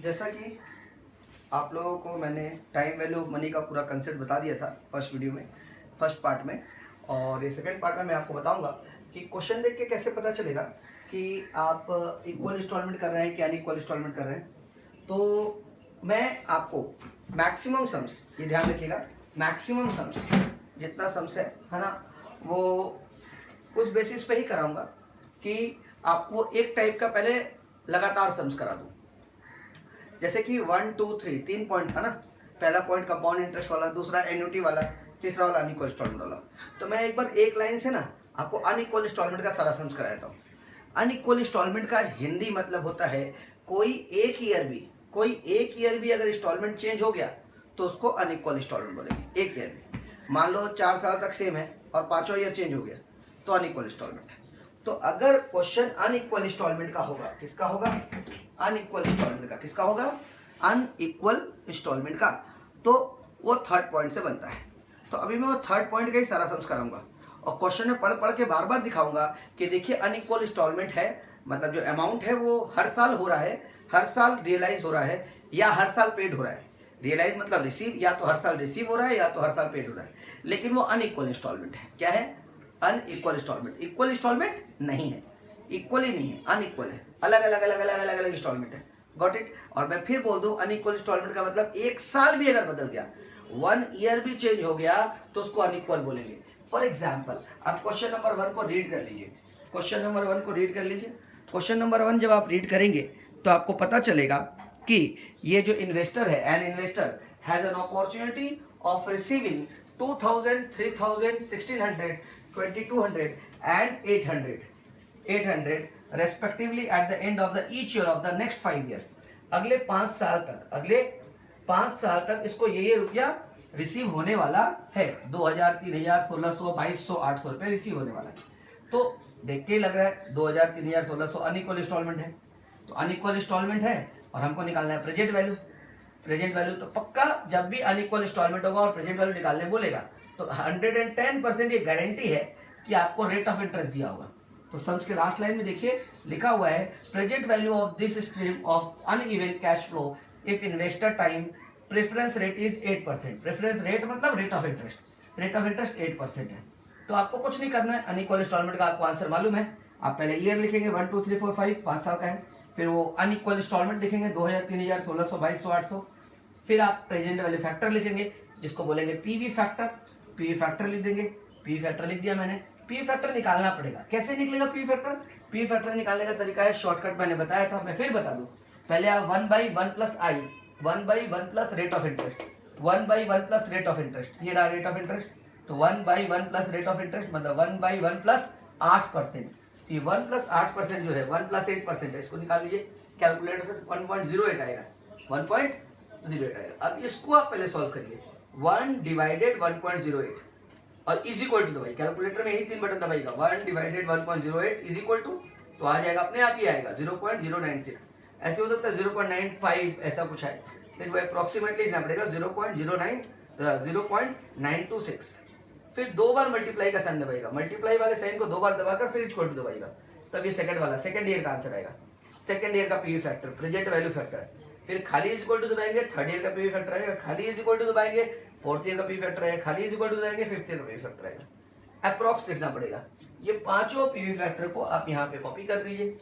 जैसा कि आप लोगों को मैंने टाइम वैल्यू ऑफ मनी का पूरा कंसेप्ट बता दिया था फर्स्ट वीडियो में, फर्स्ट पार्ट में, और ये सेकंड पार्ट में मैं आपको बताऊंगा कि क्वेश्चन देख के कैसे पता चलेगा कि आप इक्वल इंस्टॉलमेंट कर रहे हैं कि अनइक्वल इंस्टॉलमेंट कर रहे हैं। तो मैं आपको मैक्सिमम सम्स, ये ध्यान रखिएगा, मैक्सिमम सम्स जितना सम्स है ना, वो उस बेसिस पे ही कराऊंगा कि आपको एक टाइप का पहले लगातार सम्स करा दूं। जैसे कि 1 2 3 3 पॉइंट था ना, पहला पॉइंट कंपाउंड इंटरेस्ट वाला, दूसरा एन्युटी वाला, तीसरा वाला अनइक्वल इंस्टॉलमेंट वाला। तो मैं एक बार एक लाइन से ना आपको अनइक्वल इंस्टॉलमेंट का सारा सम्स करा देता हूँ। अनइक्वल इंस्टॉलमेंट का हिंदी मतलब होता है कोई एक ईयर भी अगर इंस्टॉलमेंट चेंज हो गया तो उसको अनइक्वल इंस्टॉलमेंट बोलेंगे। एक ईयर भी, मान लो 4 साल तक सेम है और 5वां ईयर चेंज हो गया तो अनइक्वल इंस्टॉलमेंट है। तो अगर क्वेश्चन अनइक्वल इंस्टॉलमेंट का होगा, किसका होगा? अनइक्वल इंस्टॉलमेंट का। किसका होगा? अनइक्वल इंस्टॉलमेंट का। तो वो थर्ड पॉइंट से बनता है। तो अभी मैं वो थर्ड पॉइंट का ही सारा सम्स कराऊंगा और क्वेश्चन में पढ़ पढ़ के बार बार दिखाऊंगा कि देखिए अनइक्वल इंस्टॉलमेंट है, मतलब जो अमाउंट है वो हर साल हो रहा है, हर साल रियलाइज हो रहा है या हर साल पेड हो रहा है। रियलाइज मतलब रिसीव, या तो हर साल रिसीव हो रहा है या तो हर साल पेड हो रहा है, लेकिन वो अनइक्वल इंस्टॉलमेंट है। क्या है? Unequal instalment. इक्वल इंस्टॉलमेंट नहीं है, इक्वल ही नहीं है, अनइक्वल है, अलग अलग अलग अलग अलग अलग इंस्टॉलमेंट है। Got it? और मैं फिर बोल दूं, अनइक्वल इंस्टॉलमेंट का मतलब एक साल भी अगर बदल गया, 1 ईयर भी चेंज हो गया तो उसको अनइक्वल बोलेंगे। फॉर एग्जाम्पल आप क्वेश्चन नंबर 1 को रीड कर लीजिए। क्वेश्चन नंबर 1 को रीड कर लीजिए। क्वेश्चन नंबर 1 जब आप रीड करेंगे तो आपको पता चलेगा कि ये जो इन्वेस्टर है, an investor has an opportunity of receiving 2000, 3000, 1600, 2200 and 800 respectively at the end of the each year of the next 5 years। अगले 5 साल तक इसको ये रुपया रिसीव होने वाला है। 2000, 3000, 1600, 2200, 800 रुपये रिसीव होने वाला है। तो देख के ही लग रहा है 2000, 3000, 1600 अनइक्वल इंस्टॉलमेंट है। तो अनइक्वल इंस्टॉलमेंट है और हमको निकालना है प्रेजेंट वैल्यू। प्रेजेंट वैल्यू तो पक्का जब भी अनइक्वल इंस्टॉलमेंट होगा और प्रेजेंट वैल्यू निकालने बोलेगा तो 110% ये गारंटी है कि आपको रेट ऑफ इंटरेस्ट दिया होगा। तो सम्स के लास्ट लाइन में देखिए लिखा हुआ है present value of this stream of अनगिवन cash flow if investor time preference rate is 8%। Preference rate मतलब rate of interest. Rate of interest 8% है। तो आपको कुछ नहीं करना है, अनइक्वल इंस्टॉलमेंट का आपको आंसर मालूम है। आप पहले ईयर लिखेंगे 1 2 3 4 5, 5 साल का है। फिर वो अनइक्वल इंस्टॉलमेंट लिखेंगे 2000, 3000, 1600, 2200, 800। फिर आप प्रेजेंट वैल्यू फैक्टर लिखेंगे जिसको बोलेंगे पीवी फैक्टर। पीवी फैक्टर लिख देंगे। पीवी फैक्टर लिख दिया मैंने। पीवी फैक्टर निकालना पड़ेगा। कैसे निकलेगा पीवी फैक्टर? पीवी फैक्टर निकालने का तरीका है, शॉर्टकट मैंने बताया था, मैं फिर बता दूं। पहले आप 1/1 plus I, 1/1 plus rate of interest, 1/1 plus rate of interest, ये रहा रेट ऑफ इंटरेस्ट। तो 1/1 प्लस रेट ऑफ इंटरेस्ट मतलब 1/1 प्लस 8%। तो ये 1 प्लस 8% जो है 1 प्लस 8% है, इसको निकाल लीजिए कैलकुलेटर से। 1.08 आएगा, 1.08 आएगा। अब इसको आप पहले सॉल्व करिए। 1 डिवाइडेड 1.08 और इज इक्वल टू दबाइए, कैलकुलेटर में यही 3 बटन दबाइएगा। 1 डिवाइडेड 1.08 इज इक्वल टू, तो आ जाएगा अपने आप ही आएगा 0.096। ऐसे हो सकता है 0.95 ऐसा कुछ है, लेकिन वो अप्रोक्सीमेटली लिखना पड़ेगा 0.926। फिर 2 बार मल्टीप्लाई का साइन दबाइएगा। मल्टीप्लाई वाले साइन को 2 बार दबाकर फिर इक्वल टू दबाइएगा, तब ये सेकंड वाला सेकंड ईयर का आंसर आएगा। सेकंड ईयर का PV factor, present value factor. फिर खाली इज इक्वल टू दबाएंगे, थर्ड ईयर का पीवी फैक्टर आएगा। खाली इज इक्वल टू दबाएंगे, फोर्थ ईयर का पीवी फैक्टर आएगा। खाली इज इक्वल टू दबाएंगे, फिफ्थ ईयर का पीवी फैक्टर आएगा। अप्रॉक्स लिखना पड़ेगा। ये पांचों पीवी फैक्टर को आप यहाँ पे कॉपी कर दीजिए,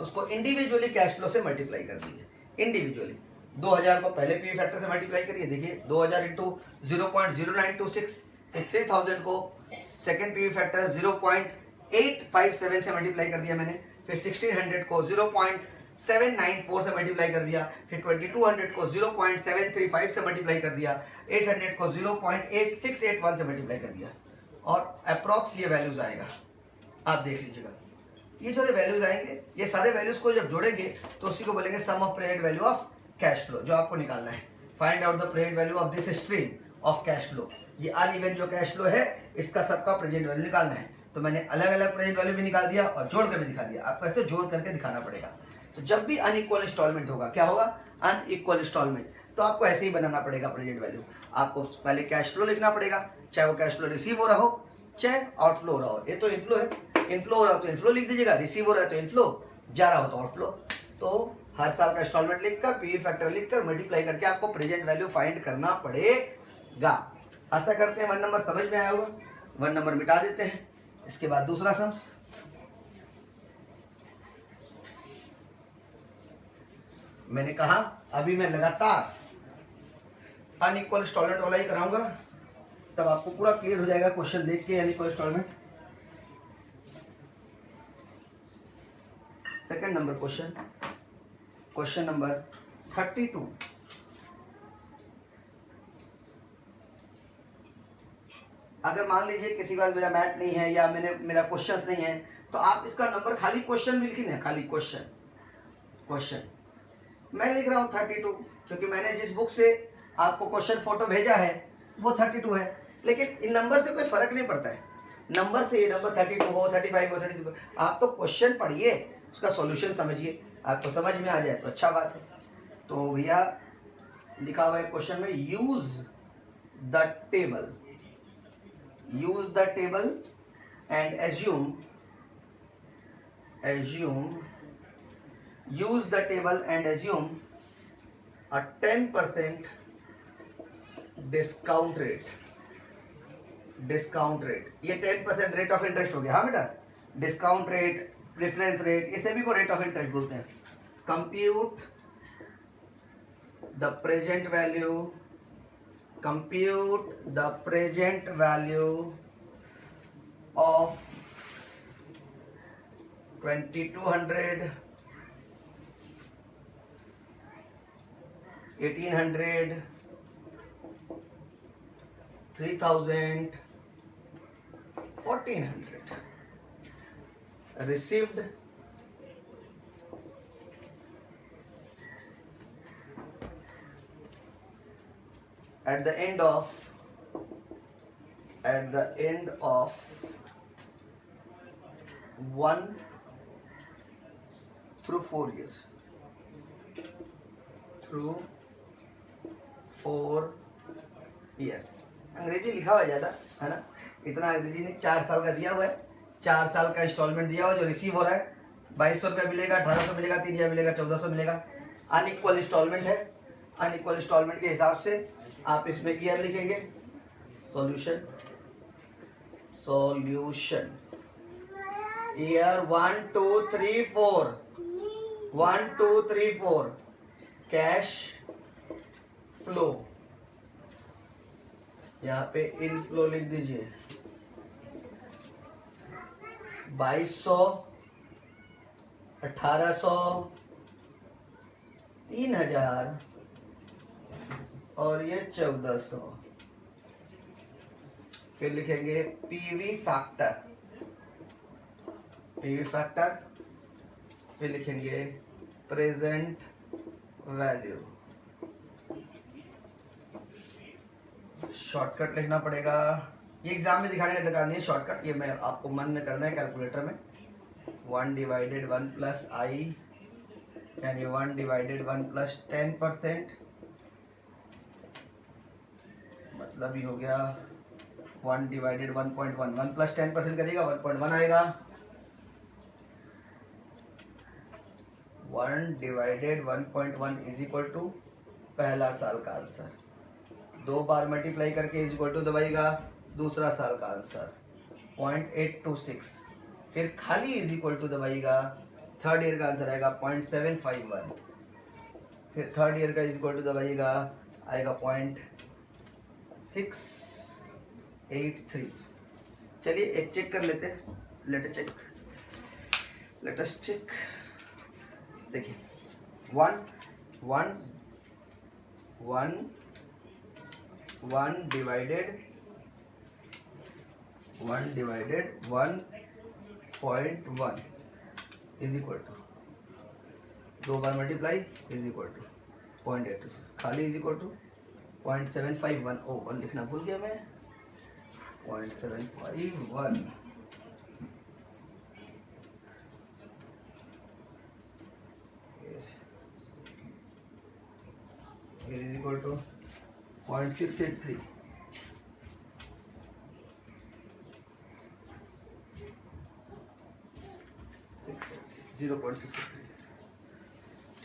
उसको इंडिविजुअली कैश फ्लो से मल्टीप्लाई कर दीजिए। इंडिविजुअली 2000 को पहले पीवी फैक्टर से मल्टीप्लाई करिए। देखिए 2000 इंटू 0.0926। फिर 3000 को सेकेंड पीवी फैक्टर 0.857 से मल्टीप्लाई कर दिया मैंने। फिर 1600 को 0.794 से मल्टीप्लाई कर दिया। फिर 2200 को 0.735 से मल्टीप्लाई कर दिया। 800 को 0.8681 से मल्टीप्लाई कर दिया और अप्रॉक्स ये वैल्यूज आएगा। आप देख लीजिएगा, ये जो वैल्यूज आएंगे, ये सारे वैल्यूज को जब जोड़ेंगे तो उसी को बोलेंगे sum of present value of cash flow, जो आपको निकालना है। Find out the present value of this stream of cash flow. ये अनइवन जो कैश फ्लो है इसका सबका प्रेजेंट वैल्यू निकालना है। तो मैंने अलग अलग प्रेजेंट वैल्यू भी निकाल दिया और जोड़ कर भी दिखा दिया। आपको ऐसे जोड़ करके दिखाना पड़ेगा। तो जब भी अनइक्वल इंस्टॉलमेंट होगा, क्या होगा? अनइक्वल इंस्टॉलमेंट, तो आपको ऐसे ही बनाना पड़ेगा प्रेजेंट वैल्यू। आपको पहले कैश फ्लो लिखना पड़ेगा, चाहे वो कैश फ्लो रिसीव हो रहा हो चाहे आउटफ्लो हो रहा हो। ये तो इनफ्लो है, इनफ्लो हो रहा हो तो इनफ्लो लिख दीजिएगा, रिसीव हो रहा है तो इनफ्लो, जा रहा हो तो आउटफ्लो। तो हर साल का इंस्टॉलमेंट लिखकर पीवी फैक्टर लिखकर मल्टीप्लाई करके आपको प्रेजेंट वैल्यू फाइंड करना पड़ेगा। आशा करते हैं 1 नंबर समझ में आया होगा। 1 नंबर मिटा देते हैं। इसके बाद दूसरा सम्स, मैंने कहा अभी मैं लगातार अनइक्वल इंस्टॉलमेंट वाला ही कराऊंगा, तब आपको पूरा क्लियर हो जाएगा क्वेश्चन देख के unequal installment. Second number question, question number 32। अगर मान लीजिए किसी का मेरा मैथ नहीं है या मेरा क्वेश्चन नहीं है, तो आप इसका नंबर खाली क्वेश्चन भी लिखिए, खाली क्वेश्चन मैं लिख रहा हूँ 32, क्योंकि मैंने जिस बुक से आपको क्वेश्चन फोटो भेजा है वो 32 है। लेकिन इन नंबर से कोई फर्क नहीं पड़ता है, नंबर से ये नंबर 32 हो 35 हो 36, आप तो क्वेश्चन पढ़िए, उसका सॉल्यूशन समझिए, आपको समझ में आ जाए तो अच्छा बात है। तो भैया लिखा हुआ है क्वेश्चन में, use the table and assume a 10% discount rate. ये 10% रेट ऑफ इंटरेस्ट हो गया। हाँ बेटा, डिस्काउंट रेट, प्रेफरेंस रेट, इसे भी को रेट ऑफ इंटरेस्ट बोलते हैं। Compute the present value of 2200, 1800, 3000, 1400 received at the end of 1 through 4 years, अंग्रेजी लिखा हुआ है ज़्यादा, है ना, इतना अंग्रेजी नहीं। 4 साल का दिया हुआ है, 4 साल का इंस्टॉलमेंट दिया हुआ है, जो रिसीव हो रहा है 2200 रुपया मिलेगा, 1800 मिलेगा, 3000 मिलेगा, 1400 मिलेगा। अनइक्वल इंस्टॉलमेंट है, अनइक्वल इंस्टॉलमेंट के हिसाब से आप इसमें ईयर लिखेंगे। सॉल्यूशन ईयर 1 2 3 4, 1 2 3 4, कैश फ्लो, यहाँ पे इनफ्लो लिख दीजिए 2200, 1800, 3000 और ये 1400। फिर लिखेंगे पीवी फैक्टर, फिर लिखेंगे प्रेजेंट वैल्यू। शॉर्टकट लिखना पड़ेगा, ये एग्जाम में दिखाने का दरकार नहीं है शॉर्टकट, ये मैं आपको मन में करना है कैलकुलेटर में। 1/1 प्लस आई, यानी 1/1 प्लस 10%, मतलब ये हो गया 1/1.1, 1 प्लस 10% करेगा 1.1 आएगा। 1/1.1 इज इक्वल टू पहला साल का आंसर, 2 बार मल्टीप्लाई करके इज इक्वल टू दबाएगा दूसरा साल का आंसर 0.826, फिर खाली इज इक्वल टू दबाएगा थर्ड ईयर का आंसर आएगा 0.751, फिर थर्ड ईयर का इज इक्वल टू दबाइएगा आएगा 0.683। चलिए एक चेक कर लेते हैं, लेट अस चेक। देखिए 1 डिवाइडेड 1.1 इज इक्वल टू 2 बार मल्टीप्लाई इज इक्वल टू 0.826, खाली इज इक्वल टू 0.751। ओ 1 लिखना भूल गया मैं, 0.751 इज इक्वल टू 0.683।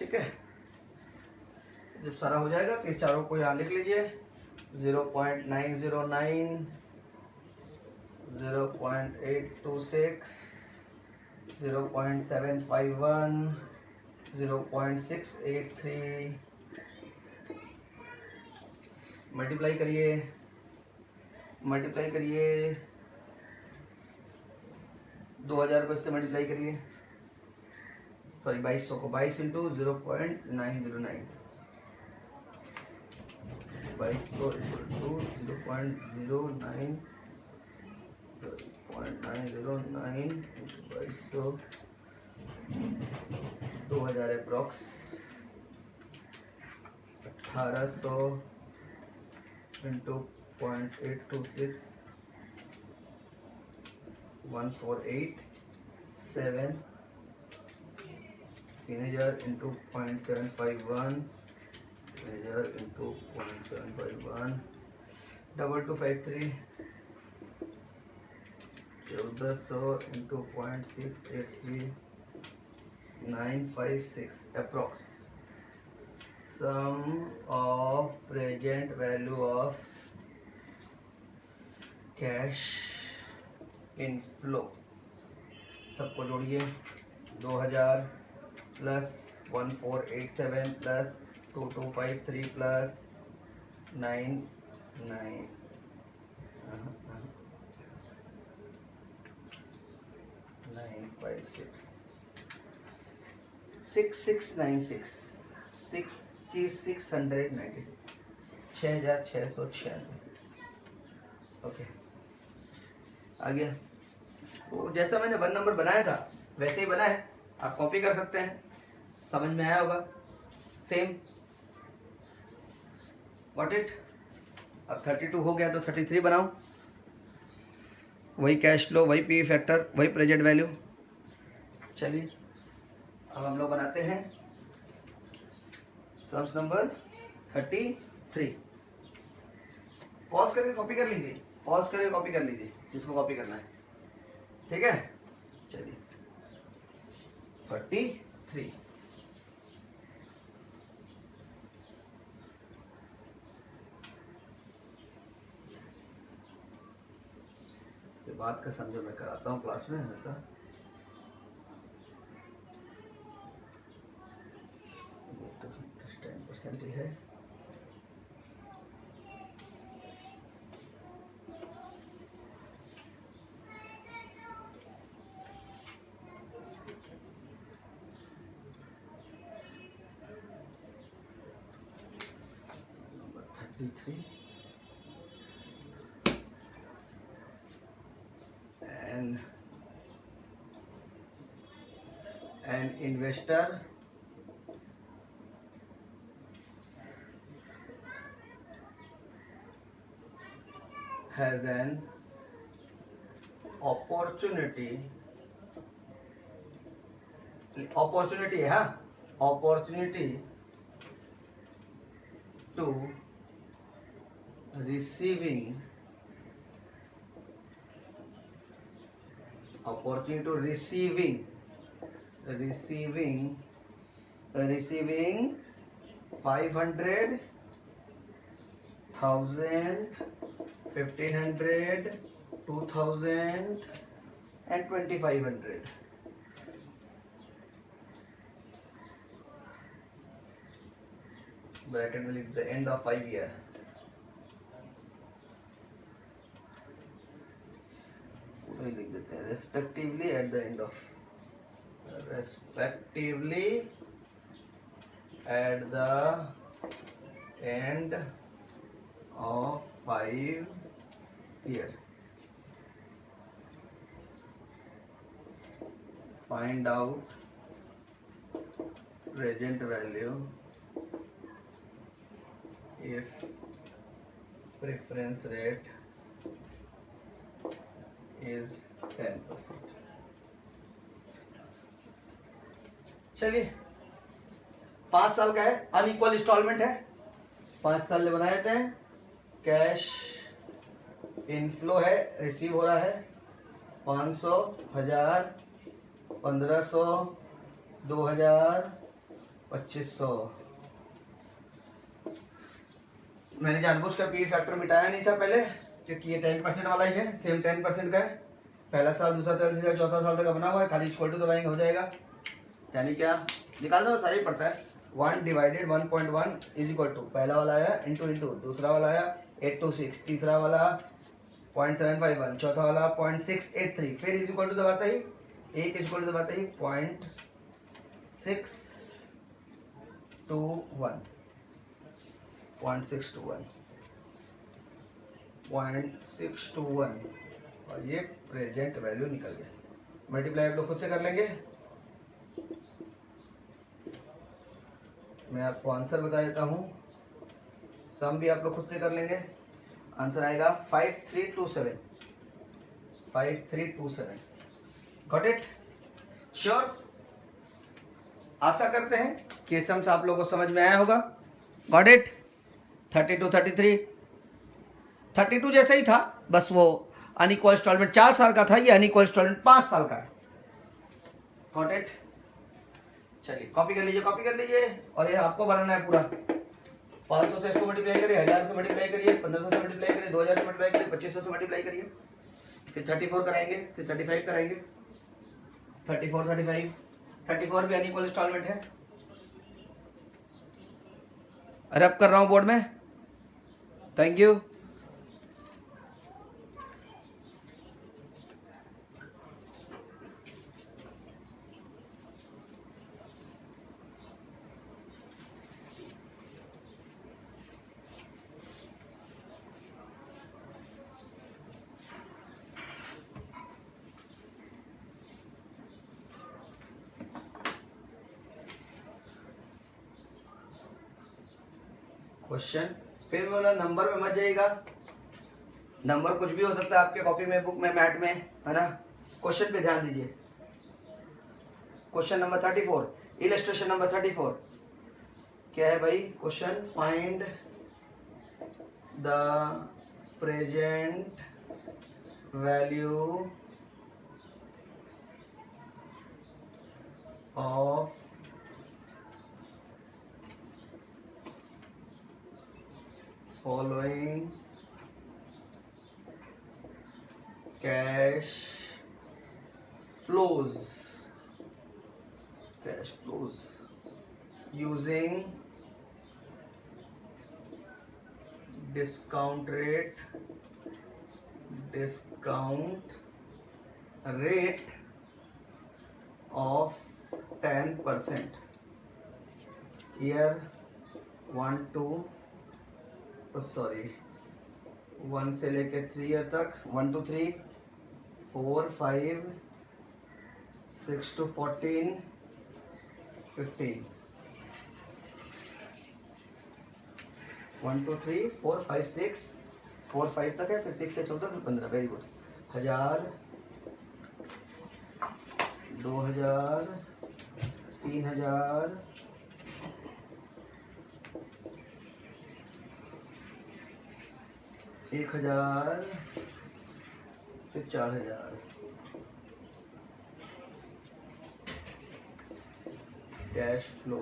ठीक है, जब सारा हो जाएगा तो इस चारों को यहाँ लिख लीजिए। 0.909, 0.826, 0.751, 0.683, मल्टीप्लाई करिए 2000 को इससे मल्टीप्लाई करिए, सॉरी 2200 को 22 into 0.909, 2200 into 0.09, 2200 2000 approx 1800 into 0.826 1487, 3000 into 0.751, 3000 into 0.751, 2253, 1400 into 0.683, 956 approx. Sum of present value of cash inflow, सबको जोड़िए। 2000 प्लस 1487 प्लस 2253 प्लस 956 6696 6696 6696। ओके, आ गया। तो जैसा मैंने 1 नंबर बनाया था वैसे ही बना है, आप कॉपी कर सकते हैं। समझ में आया होगा, सेम गॉट इट। अब 32 हो गया तो 33 बनाओ, वही कैश फ्लो, वही पी फैक्टर, वही प्रेजेंट वैल्यू। चलिए अब हम लोग बनाते हैं सम्स नंबर 33। पॉज करके कॉपी कर लीजिए, पॉज करके कॉपी कर लीजिए जिसको कॉपी करना है, ठीक है। चलिए 33। इसके बाद का समझो मैं कराता हूँ क्लास में हमेशा। तो 10% ही है। Number 33 and an investor has an opportunity है हाँ, opportunity to receiving opportunity to receiving 500, 1000, 1500, 2000 and 2500. Bracket will is the end of 5 year. वही लिख देते हैं respectively at the end of end of 5 years. Find out present value if preference rate is 10%. चलिए 5 साल का है, अनइक्वल इंस्टॉलमेंट है, 5 साल ले बना देते हैं। कैश इनफ्लो है, रिसीव हो रहा है 500, 1000, 1500, 2000, 2500। मैंने जानबूझकर पी फैक्टर मिटाया नहीं था पहले, क्योंकि ये 10% वाला ही है, सेम 10% का है। पहला साल, दूसरा साल, तीसरा, चौथा साल तक का बना हुआ है, खाली इक्वल टू दबाएंगे हो जाएगा। यानी क्या निकाल दो, सारा ही पड़ता है। 1 डिवाइडेड 1.1 इज इक्वल टू, पहला वाला आया इंटू इंटू, दूसरा वाला आया 826, तीसरा वाला 0.751, चौथा वाला 0.683, फिर इज इक्वल टू दबाता ही, एक इज इक्वल टू दबाता ही 0.621, 0.621 और ये प्रेजेंट वैल्यू निकल गया। मल्टीप्लाई आप लोग खुद से कर लेंगे, मैं आपको आंसर बता देता हूँ, सम भी आप लोग खुद से कर लेंगे। आंसर आएगा 5327, 5327। Got it? श्योर? आशा करते हैं कि सम्स आप लोगों को समझ में आया होगा। Got it? 32, 33, 32 जैसा ही था, बस वो अनइक्वल इंस्टॉलमेंट 4 साल का था, ये अनइक्वल इंस्टॉलमेंट 5 साल का है। Got it? चलिए कॉपी कर लीजिए, कॉपी कर लीजिए। और ये आपको बनाना है पूरा। 500 से इसको मल्टीप्लाई करिए, 1000 से मल्टीप्लाई करिए, 1500 से मल्टीप्लाई करिए, 2000 से मल्टीप्लाई करिए, 2500 से मल्टीप्लाई करिए, फिर 34 कराएंगे, फिर 35 कराएंगे, 34, 35, 34 भी अनइक्वल इंस्टॉलमेंट है। रब कर रहा हूँ बोर्ड में। Thank you. क्वेश्चन फिर बोला नंबर पे मत जाइएगा, नंबर कुछ भी हो सकता है आपके कॉपी में, बुक में, मैट में, है ना। क्वेश्चन पे ध्यान दीजिए। क्वेश्चन नंबर 34, इलस्ट्रेशन नंबर 34 क्या है भाई? Question find the present value of following cash flows using discount rate of 10%, year 1 से लेके 3 ईयर तक, 1 to 3, 4, 5, 6 to 14, 15, 1 to 3, 4, 5, 6, 4, 5 तक है, फिर 6 से 14, फिर 15। Very good. 1000, 2000, 3000, 1000, फिर 4000। कैश फ्लो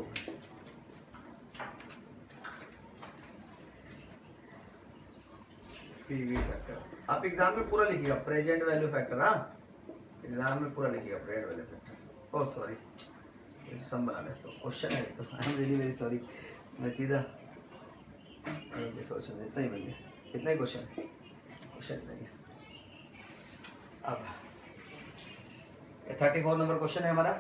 पीवी फैक्टर आप एग्जाम में पूरा लिखिएगा, प्रेजेंट वैल्यू फैक्टर। हाँ, एग्जाम में पूरा लिखिएगा present value factor. Oh sorry, sum बनाने तो क्वेश्चन है तो I am really very sorry. मैं सीधा सोच रहा इतना ही बन इतना ही क्वेश्चन नहीं है। अब 34 नंबर क्वेश्चन है हमारा।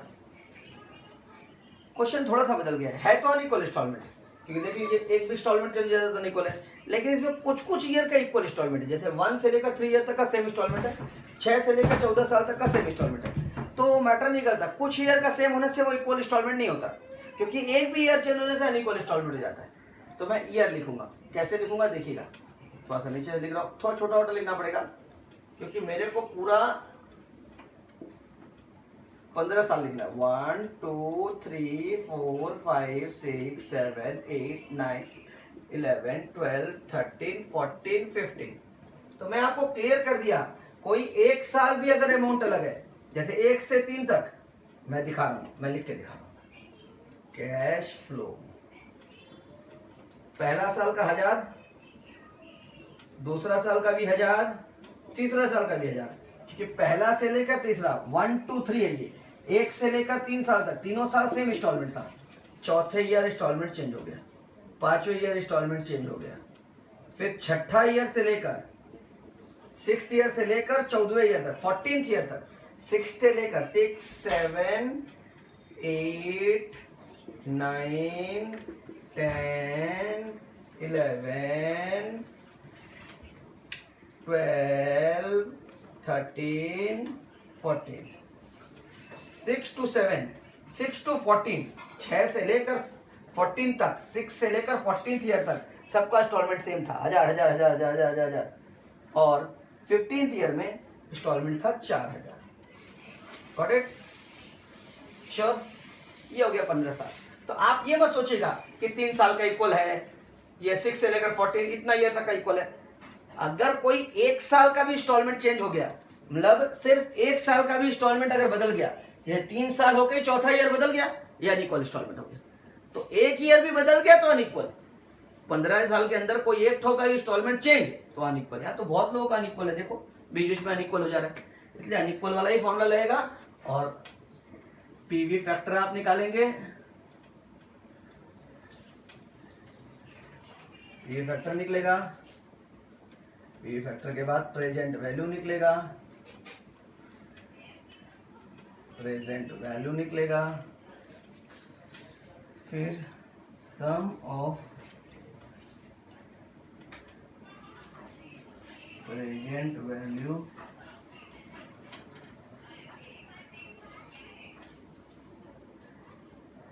क्वेश्चन थोड़ा सा बदल गया है तो अनइक्वल इंस्टॉलमेंट, क्योंकि देख लीजिए एक भी इंस्टॉलमेंट चल जाता तो अनइक्वल है, लेकिन इसमें कुछ ईयर का इक्वल इंस्टॉलमेंट है। जैसे 1 से लेकर 3 ईयर तक का सेम इंस्टॉलमेंट है, 6 से लेकर 14 साल तक का सेम इंस्टॉलमेंट है। तो मैटर नहीं करता, कुछ ईयर का सेम होने से वो इक्वल इंस्टॉलमेंट नहीं होता, क्योंकि एक भी ईयर चेंज होने से अनइक्वल इंस्टॉलमेंट हो जाता है। तो मैं ईयर लिखूंगा, कैसे लिखूंगा देखिएगा, थोड़ा सा नीचे लिख रहा हूँ, थोड़ा छोटा छोटा लिखना पड़ेगा, क्योंकि मेरे को पूरा 15 साल लिखना है। 1 2 3 4 5 6 7 8 9 11 12 13 14 15। तो मैं आपको क्लियर कर दिया, कोई एक साल भी अगर अमाउंट अलग है, जैसे 1 से 3 तक, मैं दिखा रहा हूं, मैं लिख के दिखा रहा हूं। Cash flow. पहला साल का 1000, दूसरा साल का भी 1000, तीसरा साल का भी 1000, क्योंकि पहला से लेकर तीसरा 1 2 3 है ये, 1 से लेकर 3 साल तक तीनों साल सेम इंस्टॉलमेंट था। चौथे ईयर इंस्टॉलमेंट चेंज हो गया, पांचवें ईयर इंस्टॉलमेंट चेंज हो गया, फिर छठा ईयर से लेकर 6th ईयर से लेकर 14वें ईयर तक, 14th ईयर तक, 6 से लेकर 6 7 8 9 10 11 12 13 14, 6 to 7, 6 to 14, 6 से लेकर 14 तक, 6 से लेकर 14th ईयर तक सबका इंस्टॉलमेंट सेम था, 1000 और 15th ईयर में इंस्टॉलमेंट था 4000। Got it? श्योर? ये हो गया 15 साल। तो आप ये मत सोचिएगा कि 3 साल का इक्वल है, ये 6 से लेकर 14 इतना ईयर तक का इक्वल है। अगर कोई 1 साल का भी इंस्टॉलमेंट चेंज हो गया, मतलब सिर्फ 1 साल का भी इंस्टॉलमेंट अगर बदल गया, ये 3 साल हो गए, चौथा ईयर बदल गया, ये अनइक्वल इंस्टॉलमेंट हो गया। तो एक ईयर भी बदल गया तो अनइक्वल। 15 साल के अंदर कोई एक ठोका इंस्टॉलमेंट चेंज तो अनइक्वल। यहाँ तो बहुत लोगों का अनइक्वल है, देखो बीच बीच में अनइक्वल हो जा रहा है, इसलिए अनइक्वल वाला ही फॉर्मूला लगेगा। और पीवी फैक्टर आप निकालेंगे, पीवी फैक्टर निकलेगा, पीवी फैक्टर के बाद प्रेजेंट वैल्यू निकलेगा, प्रेजेंट वैल्यू निकलेगा, फिर sum of present value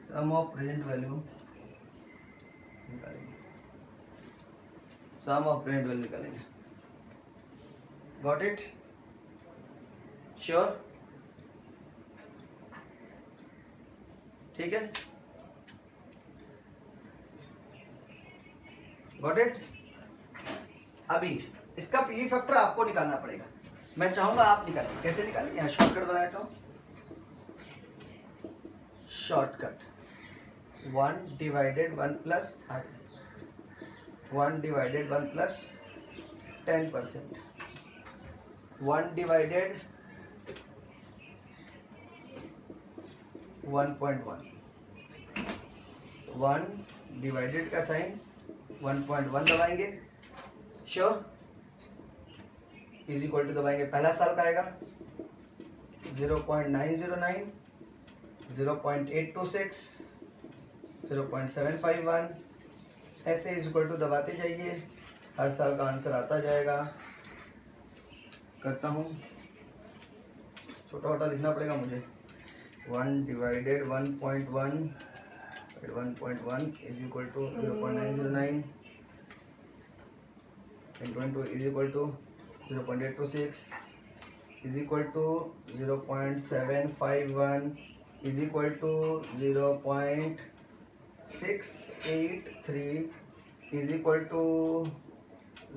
sum of present value निकालेंगे, सम ऑफ प्रेजेंट वैल्यू निकालेंगे। Got it? श्योर? ठीक है, गॉट इट? अभी इसका पीवी फैक्टर आपको निकालना पड़ेगा, मैं चाहूंगा आप निकालिए। कैसे निकालें? यहाँ शॉर्टकट बनाया हूं, shortcut 1 divided 1 plus 1 divided 1 plus 10%, 1 divided 1.1, 1 divided का साइन 1.1 दबाएंगे, श्योर? इज इक्वल टू दबाएंगे, पहला साल का आएगा 0.909, 0.826, 0.751, ऐसे इज इक्वल टू दबाते जाइए, हर साल का आंसर आता जाएगा। करता हूँ, छोटा छोटा लिखना पड़ेगा मुझे। 1 divided 1.1 is equal to 0.909 into is equal to 0.826 is equal to 0.751 is equal to 0.683 is equal to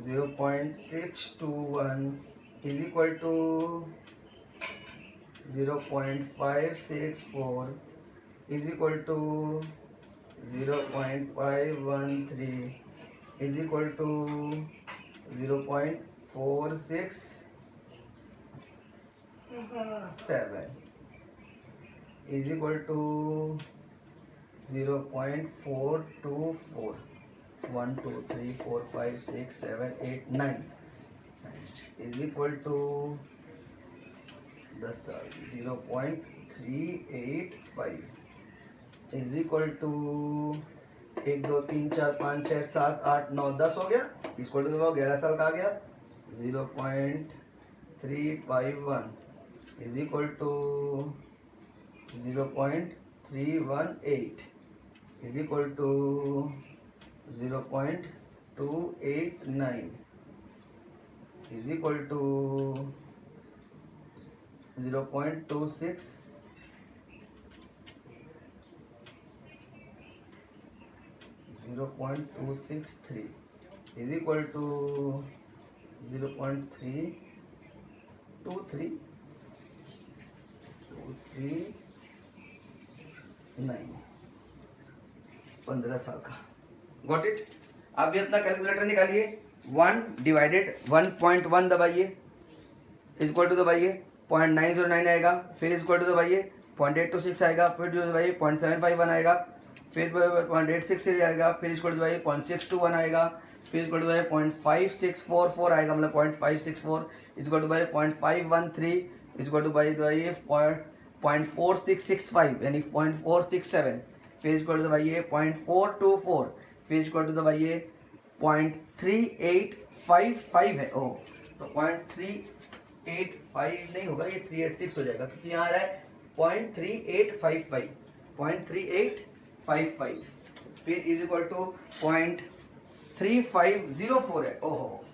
0.621 is equal to 0.564 is equal to 0.513 is equal to 0.467 is equal to 0.424, 1 2 3 4 5 6 7 8 9 is equal to 0.385 is equal to 1 2 3 4 5 6 7 8 9 10 हो गया, equal to 11 साल का आ गया, 0.351 is equal to 0.318 is equal to 0.289 is equal to 0.26 0.263 is equal to 0.323 239 15 साल का। Got it. आप भी अपना कैलकुलेटर निकालिए। 1 डिवाइडेड 1.1 दबाइए, इक्वल टू दबाइए 0.909 आएगा, फिर इक्वल टू दबाइए 0.826 आएगा, फिर जो दबाइए 0.751 आएगा, फिर 0.863 आएगा, फिर इक्वल टू दबाइए 0.621 आएगा, फिर इक्वल टू दबाइए 0.5644 आएगा, मतलब 0.564 इक्वल टू दबाइए 0.513 इक्वल टू दबाइए 0.4665 यानी 0.467, फिर इक्वल टू दबाइए 0.424, फिर इक्वल टू दबाइए 0.3855 है। ओ तो 0.385 नहीं होगा, ये 386 हो जाएगा, क्योंकि यहाँ आ रहा है 0.3855 फिर इज इक्वल टू 0.3504 है। ओहो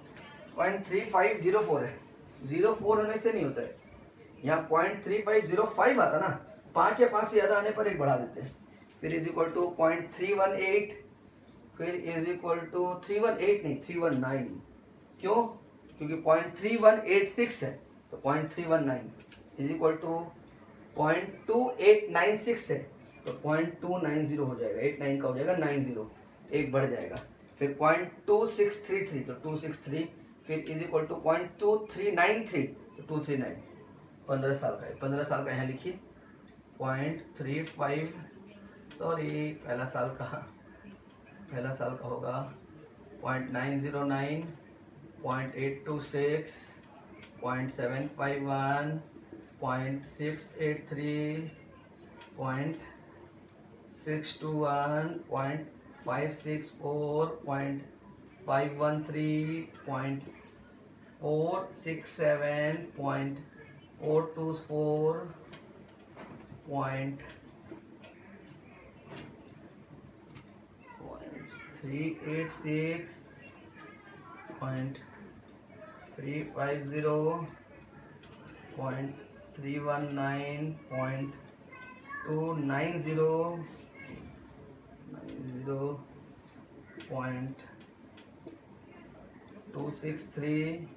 0.3504 है, 04 होने से नहीं होता है, यहाँ 0.3505 आता ना, 5 या 5 से ज़्यादा आने पर एक बढ़ा देते हैं। फिर इज इक्वल टू 0.318, फिर इज इक्वल टू 318 नहीं 319, क्यों? क्योंकि 0.3186 है तो 0.319 इज इक्वल टू 0.2896 है तो 0.290 हो जाएगा, 89 का हो जाएगा 90, एक बढ़ जाएगा। फिर 0.2633 तो 263, फिर इज इक्वल टू 0.2393 तो 239। 15 साल का है, 15 साल का यहाँ लिखिए 0.35, सॉरी पहला साल का होगा 0.909, 0.826, 0.751, 0.683, 0.621, 0.564, 0.513, 0.467, 0.424, 0.386, 0.350, 0.319, 0.290, 0.263,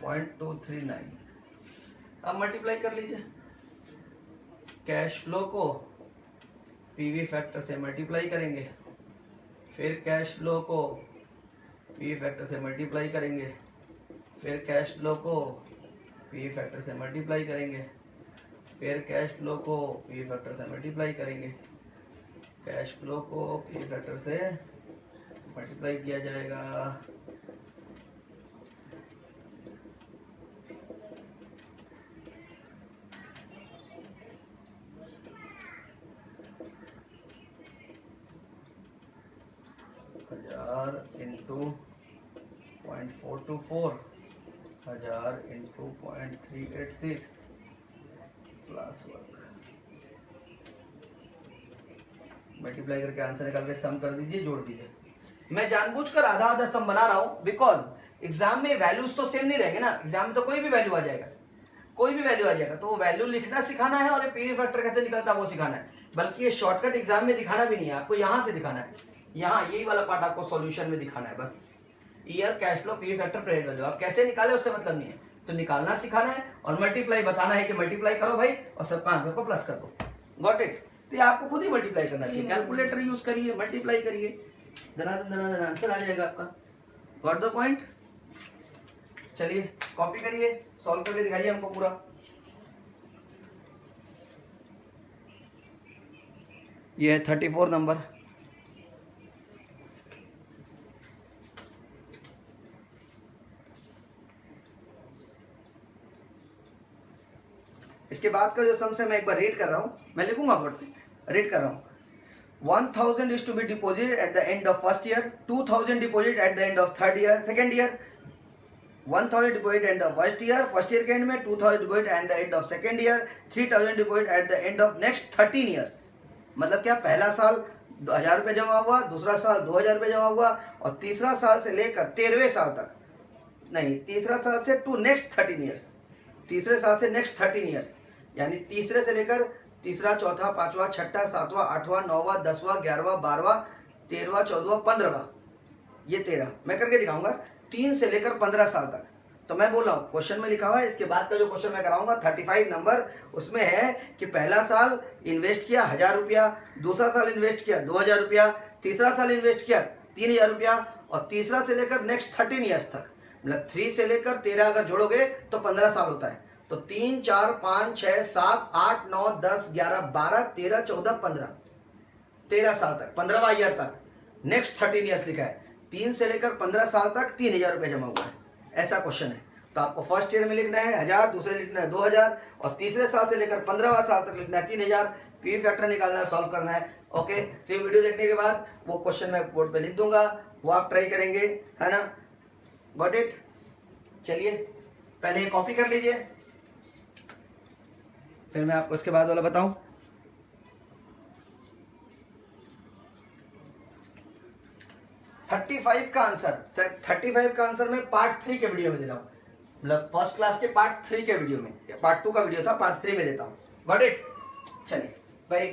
0.239। अब मल्टीप्लाई कर लीजिए, कैश फ्लो को पीवी फैक्टर से मल्टीप्लाई करेंगे, फिर कैश फ्लो को पीवी फैक्टर से मल्टीप्लाई करेंगे, फिर कैश फ्लो को पीवी फैक्टर से मल्टीप्लाई करेंगे, फिर कैश फ्लो को पीवी फैक्टर से मल्टीप्लाई करेंगे, कैश फ्लो को पीवी फैक्टर से मल्टीप्लाई किया जाएगा। Into 0.424, 1000 into 0.386 plus work, multiply करके आंसर निकाल के सम कर दीजिए, जोड़ दीजिए। मैं जानबूझकर आधा आधा सम बना रहा हूँ बिकॉज एग्जाम में वैल्यूज तो सेम नहीं रहेंगे ना, एग्जाम में तो कोई भी वैल्यू आ जाएगा, तो वो वैल्यू लिखना सिखाना है और पीवी फैक्टर कैसे निकलता है वो सिखाना है। बल्कि ये शॉर्टकट एग्जाम में दिखाना भी नहीं है, आपको यहाँ से दिखाना है, यहाँ यही वाला पार्ट आपको सॉल्यूशन में दिखाना है बस। Year, cash flow, PV factor, present value, आप कैसे निकाले उससे मतलब नहीं है, तो निकालना सिखाना है और मल्टीप्लाई बताना है कि मल्टीप्लाई करो भाई और सबका आंसर को प्लस कर दो। Got it. तो आपको खुद ही मल्टीप्लाई करना चाहिए, कैलकुलेटर यूज करिए, मल्टीप्लाई करिए, धनाधन आंसर आ जाएगा आपका। Got the point. चलिए कॉपी करिए, सॉल्व करके दिखाइए हमको पूरा। ये है 34 नंबर। इसके बाद का जो सम्स है मैं एक बार रीड कर रहा हूँ, मैं लिखूंगा बोर्ड पे, रीड कर रहा हूँ। 1000 is to be deposited at the end of first year, 2000 deposit at the end of third year, second year, 1000 deposit at the first year के end में, 2000 deposit at the end of second year, 3000 deposit at the end of next 13 years। मतलब क्या, पहला साल 1000 रुपये जमा हुआ, दूसरा साल 2000 रुपये जमा हुआ और तीसरा साल से लेकर 13वें साल तक, नहीं तीसरा साल से टू नेक्स्ट 13 ईयर्स, तीसरे साल से नेक्स्ट 13 ईयर्स, यानी तीसरे से लेकर तीसरा, चौथा, पांचवा, छठा, सातवां, आठवां, नौवां, 10वां, 11वां, 12वां, 13वां, 14वां, 15वां, ये 13 मैं करके दिखाऊंगा। 3 से लेकर 15 साल तक, तो मैं बोल रहा हूँ क्वेश्चन में लिखा हुआ है, इसके बाद का जो क्वेश्चन मैं कराऊंगा 35 नंबर, उसमें है कि पहला साल इन्वेस्ट किया 1000 रुपया, दूसरा साल इन्वेस्ट किया 2000 रुपया, तीसरा साल इन्वेस्ट किया 3000 रुपया, और तीसरा से लेकर नेक्स्ट 13 ईयर्स तक, मतलब 3 से लेकर 13 अगर जोड़ोगे तो 15 साल होता है। तो 3 4 5 6 7 8 9 10 11 12 13 14 15, 13 साल तक, 15वां ईयर तक, नेक्स्ट 13 ईयर्स लिखा है। 3 से लेकर 15 साल तक 3000 रुपये जमा हुआ है, ऐसा क्वेश्चन है। तो आपको फर्स्ट ईयर में लिखना है 1000, दूसरे लिखना है 2000, और तीसरे साल से लेकर 15वां साल तक लिखना है 3000। पी फैक्टर निकालना है, सॉल्व करना है। ओके, तो ये वीडियो देखने के बाद वो क्वेश्चन मैं बोर्ड पे लिख दूंगा, वो आप ट्राई करेंगे, है ना। Got it. चलिए पहले ये कॉपी कर लीजिए, फिर मैं आपको उसके बाद वाला बताऊं। थर्टी फाइव का आंसर सर, 35 का आंसर मैं पार्ट 3 के वीडियो में दे रहा हूँ, मतलब फर्स्ट क्लास के पार्ट 3 के वीडियो में, पार्ट 2 का वीडियो था, पार्ट 3 में देता हूँ। Got it. चलिए भाई।